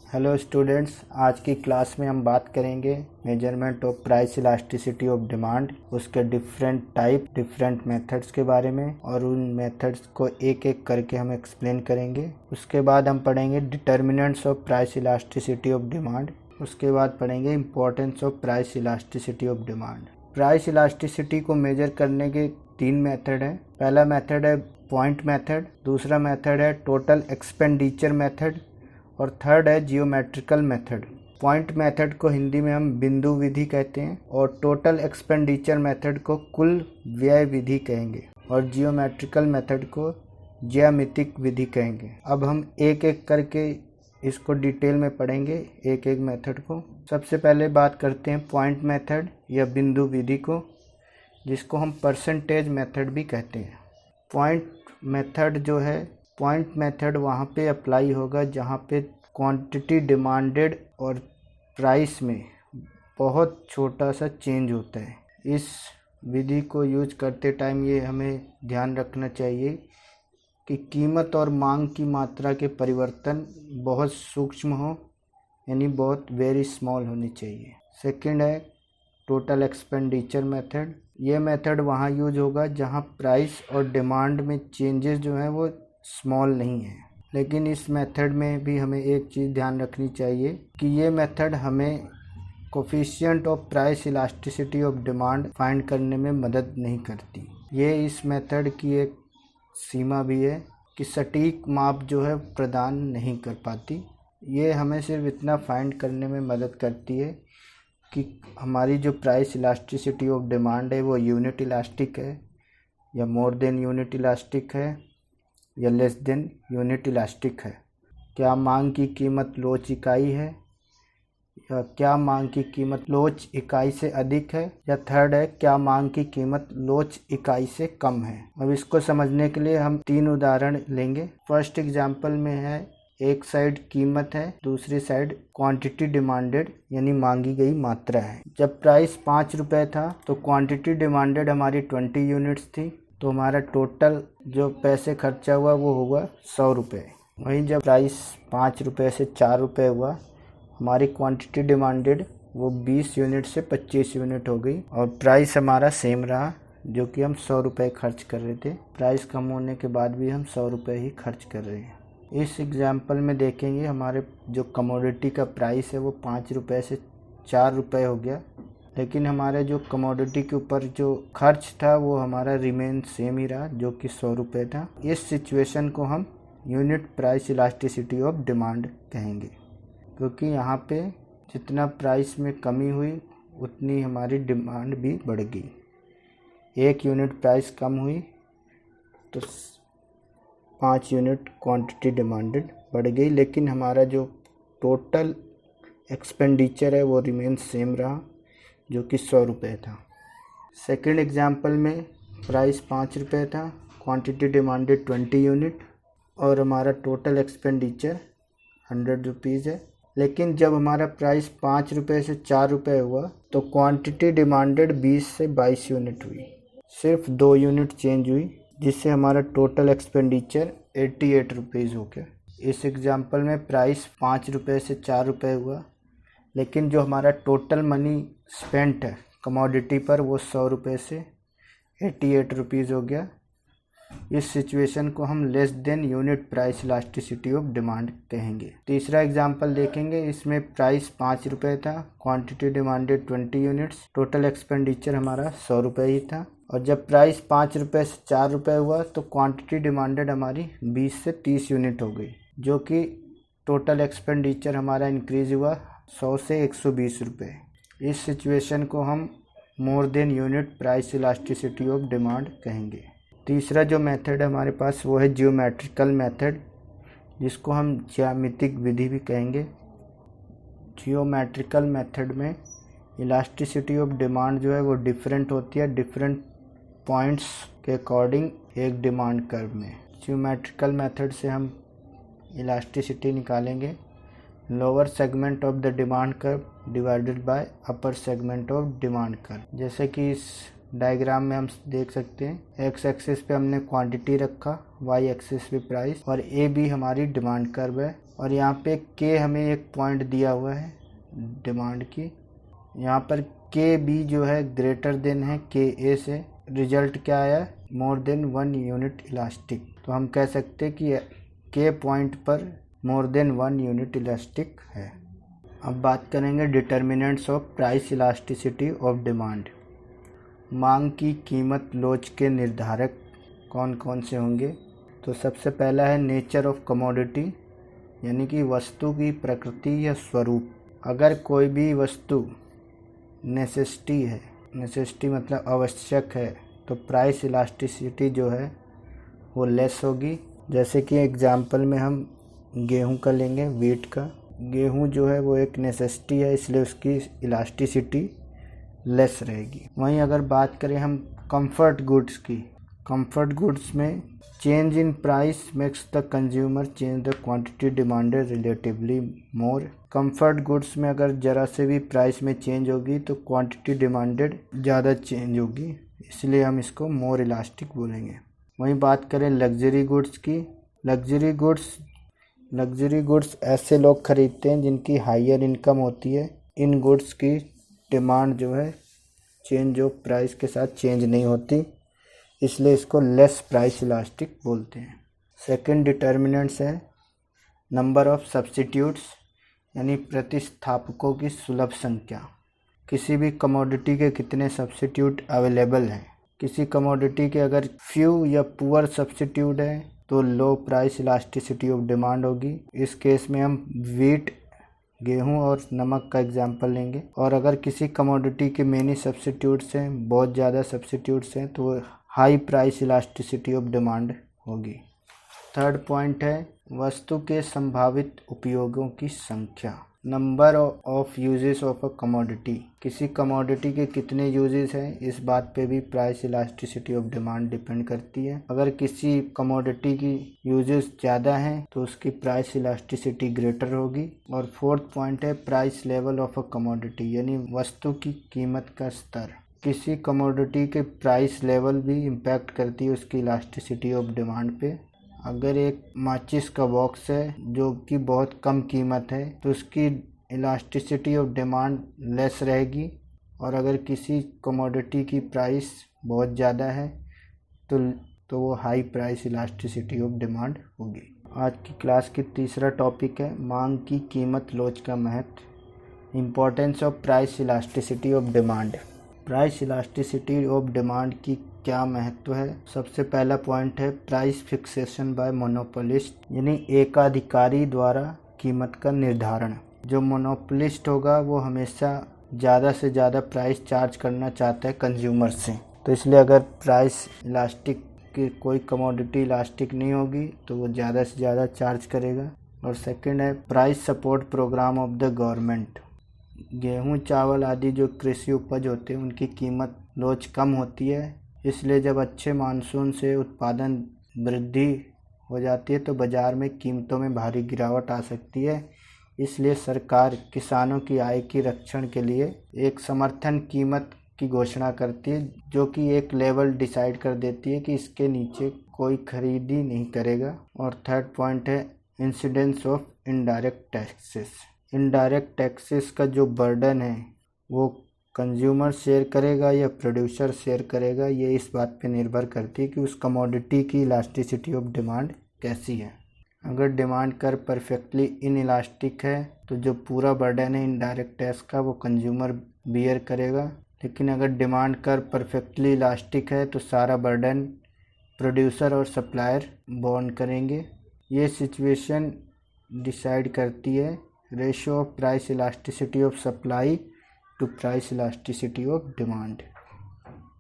Hello students, आज की class में हम बात करेंगे measurement of price elasticity of demand, उसके डिफरेंट टाइप, डिफरेंट मेथड्स के बारे में, और उन मेथड्स को एक एक करके हम एक्सप्लेन करेंगे। उसके बाद हम पढ़ेंगे determinants of price elasticity of demand. उसके बाद पढ़ेंगे importance of price elasticity of demand. Price elasticity को मेजर करने के 3 मेथड हैं। पहला मेथड है पॉइंट मेथड, दूसरा मेथड है टोटल एक्सपेंडिचर मेथड, और थर्ड है जियोमेट्रिकल मेथड। पॉइंट मेथड को हिंदी में हम बिंदु विधि कहते हैं, और टोटल एक्सपेंडिचर मेथड को कुल व्यय विधि कहेंगे, और जियोमेट्रिकल मेथड को ज्यामितिक विधि कहेंगे। अब हम एक एक करके इसको डिटेल में पढ़ेंगे, एक एक मेथड को। सबसे पहले बात करते हैं पॉइंट मेथड या बिंदु विधि को, जिसको हम परसेंटेज मेथड भी कहते हैं। पॉइंट मेथड जो है, पॉइंट मेथड वहाँ पे अप्लाई होगा जहाँ पे क्वांटिटी डिमांडेड और प्राइस में बहुत छोटा सा चेंज होता है। इस विधि को यूज करते टाइम ये हमें ध्यान रखना चाहिए कि कीमत और मांग की मात्रा के परिवर्तन बहुत सूक्ष्म हो, यानी बहुत वेरी स्मॉल होनी चाहिए। सेकंड है टोटल एक्सपेंडिचर मेथड। ये मेथड वहाँ यूज होगा जहाँ प्राइस और डिमांड में चेंजेस जो हैं वो स्मॉल नहीं है। लेकिन इस मेथड में भी हमें एक चीज़ ध्यान रखनी चाहिए कि ये मेथड हमें coefficient of price elasticity of demand find करने में मदद नहीं करती। ये इस मेथड की एक सीमा भी है कि सटीक माप जो है प्रदान नहीं कर पाती। ये हमें सिर्फ इतना फाइंड करने में मदद करती है कि हमारी जो प्राइस इलास्टिसिटी ऑफ डिमांड है वो यूनिट इलास्टिक है या मोर देन यूनिट इलास्टिक है या लेस देन यूनिट इलास्टिक है। क्या मांग की कीमत लोच इकाई है, या क्या मांग की कीमत लोच इकाई से अधिक है, या थर्ड है क्या मांग की कीमत लोच इकाई से कम है। अब इसको समझने के लिए हम 3 उदाहरण लेंगे। फर्स्ट एग्जांपल में है, एक साइड कीमत है, दूसरी साइड क्वांटिटी डिमांडेड यानी मांगी गई मात्रा है। जब प्राइस 5 रुपये था तो क्वांटिटी डिमांडेड हमारी 20 यूनिट्स थी, तो हमारा टोटल जो पैसे खर्चा हुआ वो हुआ 100 रुपये। वहीं जब प्राइस 5 रुपये से 4 रुपये हुआ, हमारी क्वांटिटी डिमांडेड वो 20 यूनिट से 25 यूनिट हो गई, और प्राइस हमारा सेम रहा, जो कि हम 100 रुपये खर्च कर रहे थे। प्राइस कम होने के बाद भी हम 100 रुपये ही खर्च कर रहे हैं। इस एग्जाम्पल में देखेंगे हमारे जो कमोडिटी का प्राइस है वो 5 रुपये से 4 रुपये हो गया, लेकिन हमारे जो कमोडिटी के ऊपर जो खर्च था वो हमारा रिमेन सेम ही रहा, जो कि 100 रुपये था। इस सिचुएशन को हम unit price elasticity of demand कहेंगे, क्योंकि यहाँ पे जितना प्राइस में कमी हुई उतनी हमारी डिमांड भी बढ़ गई। 1 यूनिट प्राइस कम हुई तो 5 यूनिट क्वांटिटी डिमांडेड बढ़ गई, लेकिन हमारा जो टोटल एक्सपेंडिचर है वो रिमेन सेम रहा, जो कि 100 रुपये था। सेकंड एग्जांपल में प्राइस 5 रुपये था, क्वांटिटी डिमांडेड 20 यूनिट, और हमारा टोटल एक्सपेंडिचर 100 रुपीज़ है। लेकिन जब हमारा प्राइस 5 रुपये से 4 रुपये हुआ तो क्वांटिटी डिमांडेड 20 से 22 यूनिट हुई। सिर्फ 2 यूनिट चेंज हुई, जिससे हमारा टोटल एक्सपेंडिचर 88 रुपीज़ हो गया। इस एग्जांपल में प्राइस 5 रुपये से 4 रुपये हुआ, लेकिन जो हमारा टोटल मनी स्पेंट है कमोडिटी पर वो 100 रुपये से 88 रुपीज़ हो गया। इस सिचुएशन को हम less than unit price elasticity of demand कहेंगे। तीसरा एग्जांपल देखेंगे, इसमें प्राइस 5 रुपये था, quantity demanded 20 units, total expenditure हमारा 100 रुपये ही था, और जब प्राइस 5 रुपये से 4 रुपये हुआ तो क्वांटिटी डिमांडेड हमारी 20 से 30 यूनिट हो गई, जो कि टोटल एक्सपेंडिचर हमारा इंक्रीज हुआ 100 से 120 रुपये। इस सिचुएशन को हम more than unit price elasticity of demand कहेंगे। तीसरा जो मेथड है हमारे पास वो है जियोमेट्रिकल मेथड, जिसको हम ज्यामितिक विधि भी कहेंगे। जियोमेट्रिकल मेथड में इलास्टिसिटी ऑफ डिमांड जो है वो डिफरेंट होती है डिफरेंट पॉइंट्स के अकॉर्डिंग एक डिमांड कर्व में। जियोमेट्रिकल मेथड से हम इलास्टिसिटी निकालेंगे lower segment of the demand curve divided by upper segment of demand curve. जैसे कि इस डायग्राम में हम देख सकते हैं एक्स एक्सिस पे हमने क्वांटिटी रखा, वाई एक्सिस पे प्राइस, और ए बी हमारी डिमांड कर्व है। और यहाँ पे के हमें एक पॉइंट दिया हुआ है डिमांड की। यहाँ पर के बी जो है ग्रेटर देन है के ए से। रिजल्ट क्या आया? More than 1 unit elastic. तो हम कह सकते हैं कि के पॉइंट पर मोर देन 1 यूनिट इलास्टिक है। अब बात करेंगे determinants of price elasticity of demand. मांग की कीमत लोच के निर्धारक कौन कौन से होंगे? तो सबसे पहला है नेचर ऑफ कमोडिटी, यानी कि वस्तु की प्रकृति या स्वरूप। अगर कोई भी वस्तु नेसेसिटी है, नेसेसिटी मतलब आवश्यक है, तो प्राइस इलास्टिसिटी जो है वो लेस होगी। जैसे कि एग्जांपल में हम गेहूं का लेंगे, वीट का। गेहूं जो है वो एक नेसेसिटी है, इसलिए उसकी इलास्टिसिटी लेस रहेगी। वहीं अगर बात करें हम कंफर्ट गुड्स की, कंफर्ट गुड्स में change in price makes the consumer change the quantity demanded relatively more. Comfort goods में अगर ज़रा से भी प्राइस में चेंज होगी तो क्वांटिटी डिमांडेड ज़्यादा चेंज होगी, इसलिए हम इसको मोर इलास्टिक बोलेंगे। वहीं बात करें लग्जरी गुड्स की, लग्जरी गुड्स ऐसे लोग खरीदते हैं जिनकी हायर इनकम होती है। इन गुड्स की डिमांड जो है चेंज ऑफ प्राइस के साथ चेंज नहीं होती, इसलिए इसको लेस प्राइस इलास्टिक बोलते हैं। सेकंड डिटर्मिनेंट्स है नंबर ऑफ सब्स्टिट्यूट्स, यानी प्रतिस्थापकों की सुलभ संख्या। किसी भी कमोडिटी के कितने सब्स्टिट्यूट अवेलेबल हैं। किसी कमोडिटी के अगर फ्यू या पुअर सब्स्टिट्यूट है तो लो प्राइस इलास्टिसिटी ऑफ डिमांड होगी। इस केस में हम वीट, गेहूं और नमक का एग्जांपल लेंगे। और अगर किसी कमोडिटी के मेनी सब्स्टिट्यूट्स हैं, बहुत ज़्यादा सब्स्टिट्यूट्स हैं, तो वो high price elasticity of demand होगी। थर्ड पॉइंट है वस्तु के संभावित उपयोगों की संख्या, number of uses of a commodity. किसी कमोडिटी के कितने यूजेस हैं, इस बात पे भी price elasticity of demand depend करती है। अगर किसी कमोडिटी की यूजेस ज़्यादा हैं तो उसकी प्राइस इलास्टिसिटी ग्रेटर होगी। और फोर्थ पॉइंट है price level of a commodity, यानी वस्तु की कीमत का स्तर। किसी कमोडिटी के प्राइस लेवल भी इम्पैक्ट करती है उसकी इलास्टिसिटी ऑफ डिमांड पे। अगर एक माचिस का बॉक्स है जो कि बहुत कम कीमत है तो उसकी इलास्टिसिटी ऑफ डिमांड लेस रहेगी। और अगर किसी कमोडिटी की प्राइस बहुत ज़्यादा है तो वो high price elasticity of demand होगी। आज की क्लास की तीसरा टॉपिक है मांग की कीमत लोच का महत्व, importance of price elasticity of demand. Price elasticity of demand की क्या महत्व है? सबसे पहला पॉइंट है प्राइस फिक्सेशन बाय मोनोपोलिस्ट, यानी एकाधिकारी द्वारा कीमत का निर्धारण। जो मोनोपोलिस्ट होगा वो हमेशा ज़्यादा से ज़्यादा प्राइस चार्ज करना चाहता है कंज्यूमर से, तो इसलिए अगर प्राइस इलास्टिक की कोई कमोडिटी इलास्टिक नहीं होगी तो वो ज़्यादा से ज़्यादा चार्ज करेगा। और सेकंड है price support program of the government. गेहूं, चावल आदि जो कृषि उपज होते हैं उनकी कीमत लोच कम होती है, इसलिए जब अच्छे मानसून से उत्पादन वृद्धि हो जाती है तो बाज़ार में कीमतों में भारी गिरावट आ सकती है। इसलिए सरकार किसानों की आय की रक्षण के लिए एक समर्थन कीमत की घोषणा करती है, जो कि एक लेवल डिसाइड कर देती है कि इसके नीचे कोई खरीदी नहीं करेगा। और थर्ड पॉइंट है incidence of indirect taxes. Indirect taxes का जो बर्डन है वो कंज्यूमर शेयर करेगा या प्रोड्यूसर शेयर करेगा, ये इस बात पे निर्भर करती है कि उस कमोडिटी की इलास्टिसिटी ऑफ डिमांड कैसी है। अगर डिमांड कर परफेक्टली इनइलास्टिक है तो जो पूरा बर्डन है इनडायरेक्ट टैक्स का वो कंज्यूमर बियर करेगा, लेकिन अगर डिमांड कर परफेक्टली इलास्टिक है तो सारा बर्डन प्रोड्यूसर और सप्लायर बॉर्न करेंगे। ये सिचुएशन डिसाइड करती है ratio of price elasticity of supply to price elasticity of demand.